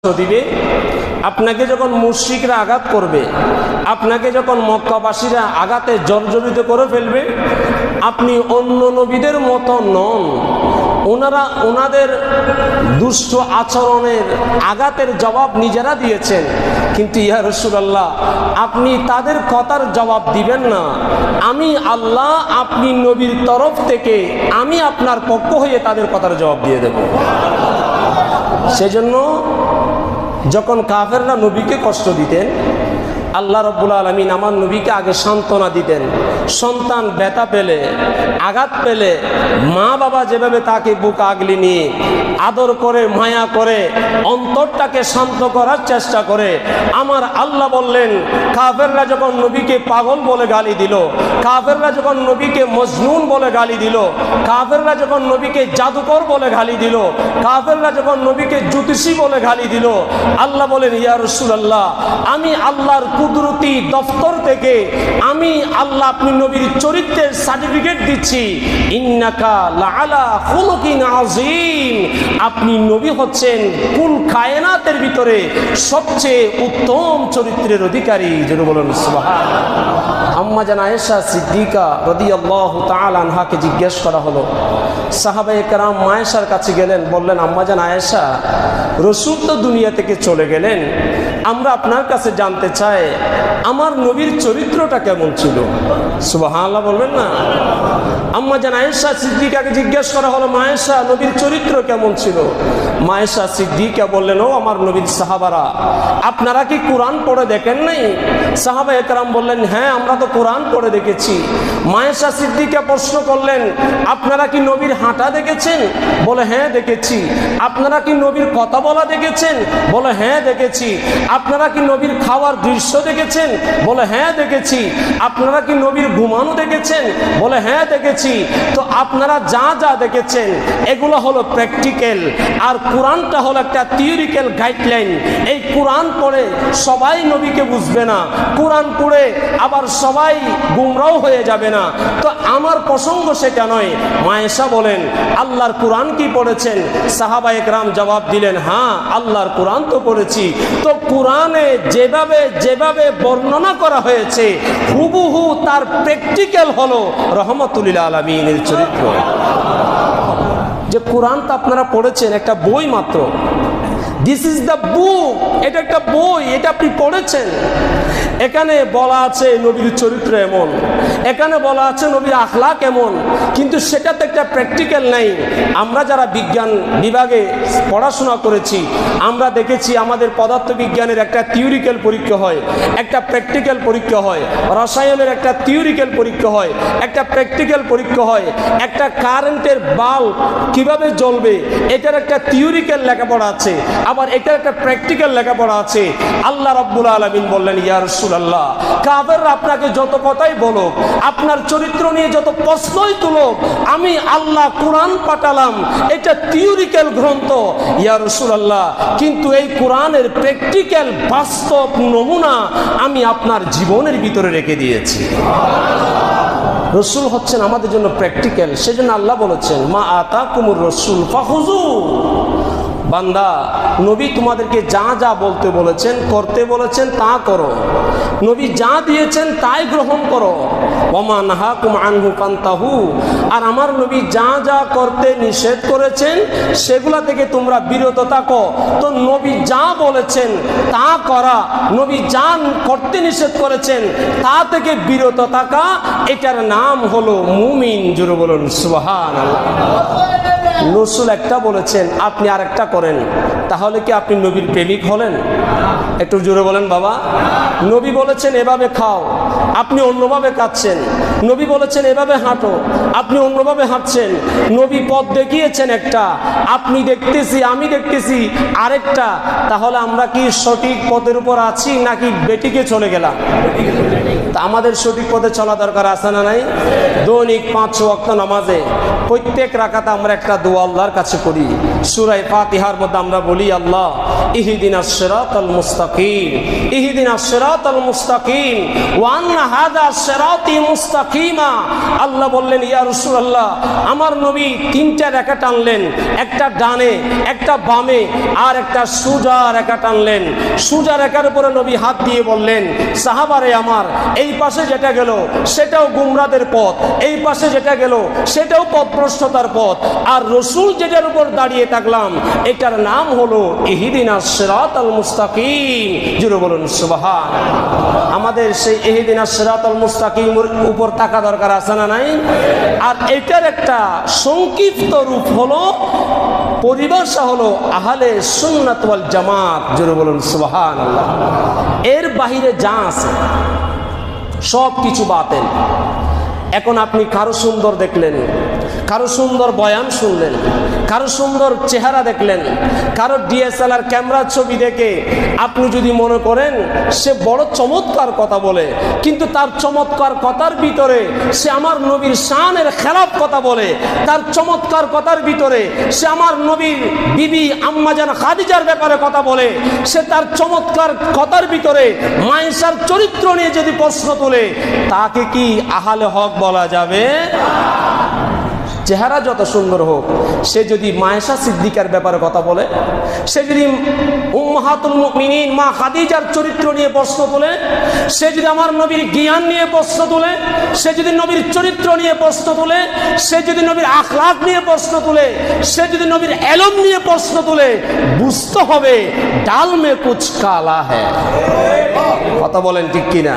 দিবে, আপনাকে যখন মুশরিকরা আঘাত করবে, আপনাকে যখন মক্কাবাসীরা আঘাতে জর্জরিত করে ফেলবে, আপনি অন্য নবীদের মতো নন। ওনাদের দুষ্ট আচরণের আঘাতের জবাব নিজেরা দিয়েছেন, কিন্তু ইয়া রাসূলুল্লাহ আপনি তাদের কথার জবাব দিবেন না। আমি আল্লাহ আপনি নবীর তরফ থেকে আমি আপনার পক্ষ হয়ে তাদের কথার জবাব দিয়ে দেব। সেজন্য যখন কাফেররা নবীকে কষ্ট দিতেন, আল্লাহ রাব্বুল আলামিন আমার নবীকে আগে সান্ত্বনা দিতেন। সন্তান ব্যথা পেলে, আঘাত পেলে মা বাবা যেভাবে তাকে বুক আগলে নিয়ে আদর করে, মায়া করে, অন্তরটাকে শান্ত করার চেষ্টা করে, আমার আল্লাহ বললেন কাফেররা যখন নবীকে পাগল বলে গালি দিল, কাফেররা যখন নবীকে মজনুন বলে গালি দিল, কাফেররা যখন নবীকে জাদুকর বলে গালি দিল, কাফেররা যখন নবীকে জ্যোতিষী বলে গালি দিল, আল্লাহ বলেন ইয়া রাসূলুল্লাহ আমি আল্লাহর কুদরতি দফতর থেকে আমি আল্লাহ আপনি নবীর চরিত্রের সার্টিফিকেট দিচ্ছি, ইন্নাকা লাআলা খুলুকিন আযীম, আপনি নবী হচ্ছেন কুল কায়নাতের ভিতরে সবচেয়ে উত্তম চরিত্রের অধিকারী। যেন বলেন সুবহানাল্লাহ। আম্মা জান আয়েশা সিদ্দিকা রাদিয়াল্লাহু তাআলা আনহাকে জিজ্ঞেস করা হলো, সাহাবায়ে কেরাম আয়েশার কাছে গেলেন, বললেন আম্মা জান আয়েশা রাসূল তো দুনিয়া থেকে চলে গেলেন, আমরা আপনার কাছে জানতে চাই আমার নবীর চরিত্রটা কেমন ছিল। সুবহানাল্লাহ বলবেন না? আম্মা জান আয়েশা সিদ্দিকাকে জিজ্ঞেস করা হলো, মা আয়েশা নবীর চরিত্র কেমন ছিল? মা আয়েশা সিদ্দিকা বললেন, ও আমার নবীর সাহাবারা আপনারা কি কোরআন পড়ে দেখেন নাই? সাহাবায়ে কেরাম বললেন, হ্যাঁ আমরা তো কোরআন পড়ে দেখেছি। মা আয়েশা সিদ্দিকা প্রশ্ন করলেন, আপনারা কি নবীর হাঁটা দেখেছেন? বলে হ্যাঁ দেখেছি। আপনারা কি নবীর কথা বলা দেখেছেন? বলে হ্যাঁ দেখেছি। আপনারা কি নবীর খাওয়ার দৃশ্য দেখেছেন? বলে হ্যাঁ দেখেছি। আপনারা কি নবীর ঘুমানো দেখেছেন? বলে হ্যাঁ দেখেছি। তো আপনারা যা যা দেখেছেন এগুলো হলো প্র্যাকটিক্যাল, আর কোরআনটা হলো একটা থিওরিক্যাল গাইডলাইন। এই কোরআন পড়ে সবাই নবীকে বুঝবে না, কোরআন পড়ে আবার সবাই গুমরাও হয়ে যাবে না। তো আমার প্রসঙ্গ সেটা নয়। মা আয়েশা বলেন, আল্লাহর কোরআন কি পড়েছেন? সাহাবায়ে কেরাম জবাব দিলেন, হ্যাঁ আল্লাহর কোরআন তো পড়েছি। তো কোরআনে যেভাবে যেভাবে বর্ণনা করা হয়েছে হুবহু তার প্র্যাকটিক্যাল হলো রহমাতুল লিল আলামিনের চরিত্র। যে কোরআনটা আপনারা পড়েছেন একটা বই মাত্র, দিস ইজ দ্য বুক, এটা একটা বই, এটা আপনি পড়েছেন। এখানে বলা আছে নবীর চরিত্র এমন, এখানে বলা আছে নবীর আখলাক এমন, কিন্তু সেটাতে একটা প্র্যাকটিক্যাল নাই। আমরা যারা বিজ্ঞান বিভাগে পড়াশোনা করেছি আমরা দেখেছি আমাদের পদার্থবিজ্ঞানের একটা থিওরিক্যাল পরীক্ষা হয়, একটা প্র্যাকটিক্যাল পরীক্ষা হয়, রসায়নের একটা থিওরিক্যাল পরীক্ষা হয়, একটা প্র্যাকটিক্যাল পরীক্ষা হয়, একটা কারেন্টের বাল্ব কিভাবে জ্বলবে এটার একটা থিওরিক্যাল লেখাপড়া আছে, আবার এটার একটা প্র্যাকটিক্যাল লেখাপড়া আছে। আল্লাহ রাব্বুল আলামিন বললেন, ইয়া রাসূলুল্লাহ কাফেররা আপনাকে যত কথাই বলুক, আপনার চরিত্র নিয়ে যত প্রশ্নই তুলুক, আমি আল্লাহ কোরআন পাঠালাম, এটা থিওরিক্যাল গ্রন্থ ইয়া রাসূলুল্লাহ, কিন্তু এই কোরআনের প্র্যাকটিক্যাল বাস্তব নমুনা আমি আপনার জীবনের ভিতরে রেখে দিয়েছি। রসুল হচ্ছেন আমাদের জন্য প্র্যাকটিক্যাল। সেজন্য আল্লাহ বলেছেন, মা আতাকুমুর রাসূল ফাখুযু, বান্দা নবী তোমাদেরকে যা যা বলতে বলেছেন, করতে বলেছেন তা করো, নবী যা দিয়েছেন তাই গ্রহণ করো। ওমা নাহাকুম আনহু ফান্তাহু, আর আমার নবী যা যা করতে নিষেধ করেছেন সেগুলা থেকে তোমরা বিরত থাকো। তো নবী যা বলেছেন তা করা, নবী যা করতে নিষেধ করেছেন তা থেকে বিরত থাকা, এটার নাম হলো মুমিন। জোরে বলুন সুবহানাল্লাহ। রসুল একটা বলেছেন, আপনি আর একটা করেন, তাহলে কি আপনি নবীর প্রেমিক হলেন? একটু জোরে বলেন বাবা। নবী বলেছেন এভাবে খাও, আপনি অন্যভাবে খাচ্ছেন। নবী বলেছেন এভাবে হাঁটো, আপনি অন্যভাবে হাঁটছেন। নবী পথ দেখিয়েছেন একটা, আপনি দেখতেছি আমি দেখতেছি আরেকটা। তাহলে আমরা কি সঠিক পথের উপর আছি নাকি বেটিকে চলে গেলাম? তা আমাদের সঠিক পথে চলা দরকার আছে না নাই? দৈনিক 5 ওয়াক্ত নামাজে প্রত্যেক রাকাতে আমরা একটা দোয়া আল্লাহর কাছে করি। সূরা ফাতিহার মধ্যে আমরা বলি, আল্লাহ ইহদিনাস সিরাতাল মুস্তাকিম, ইহদিনাস সিরাতাল মুস্তাকিম ওয়া আন্না হাযা সিরাতি মুস্তাকিমা। আল্লাহ বললেন, ইয়া রাসূলুল্লাহ, আমার নবী তিনটা রেখা টানলেন, একটা ডানে, একটা বামে, আর একটা সোজা রেখা টানলেন। সোজা রেখার উপরে নবী হাত দিয়ে বললেন, সাহাবারে আমার, এই পাশে যেটা গেল সেটাও গুমরাদের পথ, এই পাশে যেটা গেল সেটাও পথভ্রষ্টতার পথ, আর রসুল যেটার উপর দাঁড়িয়ে থাকলাম এটার নাম হলো ইহদিনাস সিরাতাল মুস্তাকিম। জোরে বলুন সুবহানাল্লাহ। আমাদের সেই ইহদিনাস সিরাতাল মুস্তাকিমের উপর থাকা দরকার আছে না নাই? আর এটার একটা সংক্ষিপ্ত রূপ হলো, পরিভাষা হলো আহলে সুন্নাত ওয়াল জামাত। জোরে বলুন সুবহানাল্লাহ। এর বাহিরে যা আছে সব কিছু বাতিল। এখন আপনি কারো সুন্দর দেখলেন, কারো সুন্দর বয়ান শুনলেন, কারো সুন্দর চেহারা দেখলেন, কারো ডিএসএলআর ক্যামেরার ছবি দেখে আপনি যদি মনে করেন সে বড় চমৎকার কথা বলে, কিন্তু তার চমৎকার কথার ভিতরে সে আমার নবীর শানের খেলাফ কথা বলে, তার চমৎকার কথার ভিতরে সে আমার নবীর বিবি আম্মাজান খাদিজার ব্যাপারে কথা বলে, সে তার চমৎকার কথার ভিতরে মায়েশার চরিত্র নিয়ে যদি প্রশ্ন তোলে, তাকে কি আহলে হক বলা যাবে? চেহারা যত সুন্দর হোক, সে যদি মায়েশা সিদ্দিকার ব্যাপারে কথা বলে, সে যদি উম্মাহাতুল মুমিনিন মা খাদিজার চরিত্র নিয়ে প্রশ্ন তোলে, সে যদি আমার নবীর জ্ঞান নিয়ে প্রশ্ন তোলে, সে যদি নবীর চরিত্র নিয়ে প্রশ্ন তোলে, সে যদি নবীর আখলাক নিয়ে প্রশ্ন তোলে, সে যদি নবীর এলম নিয়ে প্রশ্ন তোলে, বুঝতে হবে ডাল মে কুছ কালা হ্যায়। কথা বলেন ঠিক কিনা?